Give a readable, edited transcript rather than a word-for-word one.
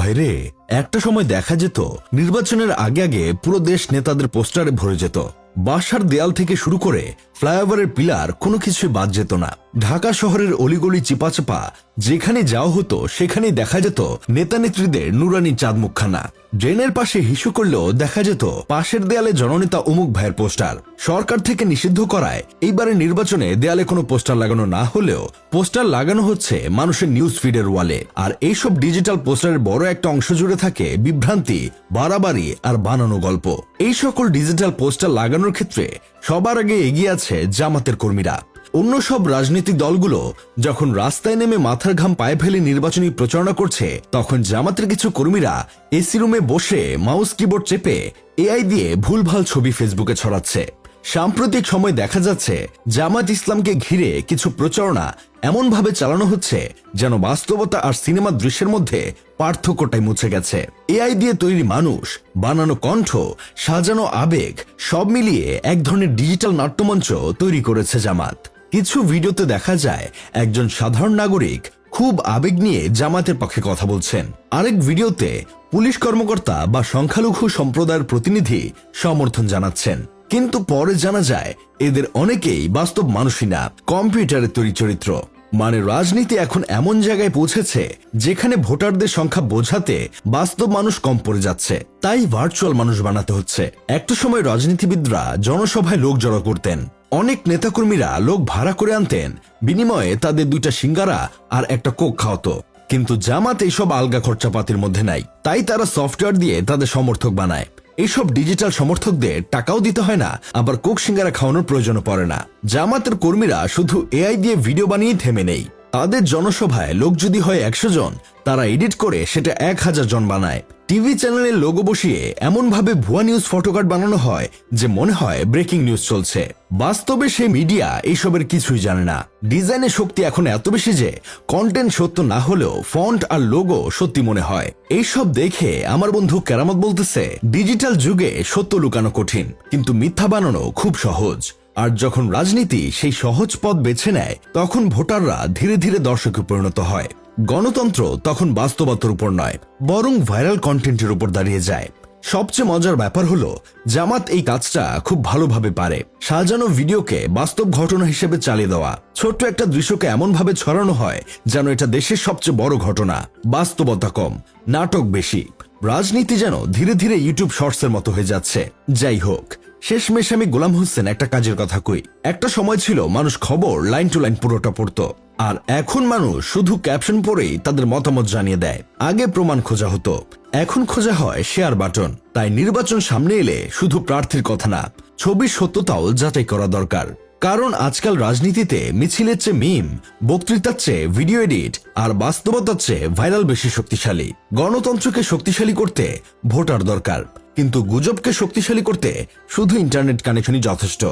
ভাইরে, একটা সময় দেখা যেত নির্বাচনের আগে আগে পুরো দেশ নেতাদের পোস্টারে ভরে যেত। বাসার দেয়াল থেকে শুরু করে ফ্লাইওভারের পিলার কোনো কিছুই বাদ যেত না। ঢাকা শহরের অলিগলি চিপাচাপা যেখানে যাওয়া হতো সেখানেই দেখা যেত নেতা নেত্রীদের নুরানি চাঁদ মুখখানা। ড্রেনের পাশে হিসু করলেও দেখা যেত পাশের দেয়ালে জননেতা অমুক ভাইয়ের পোস্টার। সরকার থেকে নিষিদ্ধ করায় এইবারের নির্বাচনে দেয়ালে কোনো পোস্টার লাগানো না হলেও পোস্টার লাগানো হচ্ছে মানুষের নিউজ ফিডের ওয়ালে। আর এইসব ডিজিটাল পোস্টারের বড় একটা অংশ জুড়ে থাকে বিভ্রান্তি, বাড়াবাড়ি আর বানানো গল্প। এই সকল ডিজিটাল পোস্টার লাগানোর ক্ষেত্রে সবার আগে এগিয়ে আছে জামাতের কর্মীরা। অন্য সব রাজনৈতিক দলগুলো যখন রাস্তায় নেমে মাথার ঘাম পায়ে ফেলে নির্বাচনী প্রচারণা করছে, তখন জামাতের কিছু কর্মীরা এসি রুমে বসে মাউস কিবোর্ড চেপে এআই দিয়ে ভুলভাল ছবি ফেসবুকে ছড়াচ্ছে। সাম্প্রতিক সময় দেখা যাচ্ছে জামাত ইসলামকে ঘিরে কিছু প্রচারণা এমনভাবে চালানো হচ্ছে যেন বাস্তবতা আর সিনেমার দৃশ্যের মধ্যে পার্থক্যটাই মুছে গেছে। এআই দিয়ে তৈরি মানুষ, বানানো কণ্ঠ, সাজানো আবেগ সব মিলিয়ে এক ধরনের ডিজিটাল নাট্যমঞ্চ তৈরি করেছে জামাত। কিছু ভিডিওতে দেখা যায় একজন সাধারণ নাগরিক খুব আবেগ নিয়ে জামাতের পক্ষে কথা বলছেন, আরেক ভিডিওতে পুলিশ কর্মকর্তা বা সংখ্যালঘু সম্প্রদায়ের প্রতিনিধি সমর্থন জানাচ্ছেন। কিন্তু পরে জানা যায় এদের অনেকেই বাস্তব মানুষই না, কম্পিউটারের তৈরি চরিত্র। মানে রাজনীতি এখন এমন জায়গায় পৌঁছেছে যেখানে ভোটারদের সংখ্যা বোঝাতে বাস্তব মানুষ কম পড়ে যাচ্ছে, তাই ভার্চুয়াল মানুষ বানাতে হচ্ছে। একটা সময় রাজনীতিবিদরা জনসভায় লোক জড়ো করতেন, অনেক নেতাকর্মীরা লোক ভাড়া করে আনতেন, বিনিময়ে তাদের 2টা সিঙ্গারা আর একটা কোক খাওয়াতো। কিন্তু জামাত এইসব আলগা খরচাপাতির মধ্যে নাই, তাই তারা সফটওয়্যার দিয়ে তাদের সমর্থক বানায়। এইসব ডিজিটাল সমর্থকদের টাকাও দিতে হয় না, আবার কোক সিঙ্গারা খাওয়ানোর প্রয়োজনও পড়ে না। জামাতের কর্মীরা শুধু এআই দিয়ে ভিডিও বানিয়ে থেমে নেই, তাদের জনসভায় লোক যদি হয় 100 জন, তারা এডিট করে সেটা 1000 জন বানায়। টিভি চ্যানেলের লোগো বসিয়ে এমনভাবে ভুয়া নিউজ ফটোকার্ড বানানো হয় যে মনে হয় ব্রেকিং নিউজ চলছে। বাস্তবে সে মিডিয়া এইসবের কিছুই জানে না। ডিজাইনের শক্তি এখন এত বেশি যে কন্টেন্ট সত্য না হলেও ফন্ট আর লোগো সত্যি মনে হয়। এইসব দেখে আমার বন্ধু কেরামত বলতেছে, ডিজিটাল যুগে সত্য লুকানো কঠিন, কিন্তু মিথ্যা বানানো খুব সহজ। আর যখন রাজনীতি সেই সহজ পথ বেছে নেয়, তখন ভোটাররা ধীরে ধীরে দর্শকে পরিণত হয়। গণতন্ত্র তখন বাস্তবতার উপর নয়, বরং ভাইরাল কন্টেন্টের উপর দাঁড়িয়ে যায়। সবচেয়ে মজার ব্যাপার হলো জামাত এই কাজটা খুব ভালোভাবে পারে। সাজানো ভিডিওকে বাস্তব ঘটনা হিসেবে চালিয়ে দেওয়া, ছোট্ট একটা দৃশ্যকে এমন ভাবে ছড়ানো হয় যেন এটা দেশের সবচেয়ে বড় ঘটনা। বাস্তবতা কম, নাটক বেশি। রাজনীতি যেন ধীরে ধীরে ইউটিউব শর্টসের মতো হয়ে যাচ্ছে। যাই হোক, শেষমেশ আমি গোলাম হোসেন একটা কাজের কথা কই। একটা সময় ছিল মানুষ খবর লাইন টু লাইন পুরোটা পড়তো, আর এখন মানুষ শুধু ক্যাপশন পড়েই তাদের মতামত জানিয়ে দেয়। আগে প্রমাণ খোঁজা হতো, এখন খোঁজা হয় শেয়ার বাটন। তাই নির্বাচন সামনে এলে শুধু প্রার্থীর কথা না, ছবির সত্যতাও যাচাই করা দরকার। কারণ আজকাল রাজনীতিতে মিছিলের চেয়ে মিম, বক্তৃতার চেয়ে ভিডিও এডিট আর বাস্তবতার চেয়ে ভাইরাল বেশি শক্তিশালী। গণতন্ত্রকে শক্তিশালী করতে ভোটার দরকার, কিন্তু গুজবকে শক্তিশালী করতে শুধু ইন্টারনেট কানেকশনই যথেষ্ট।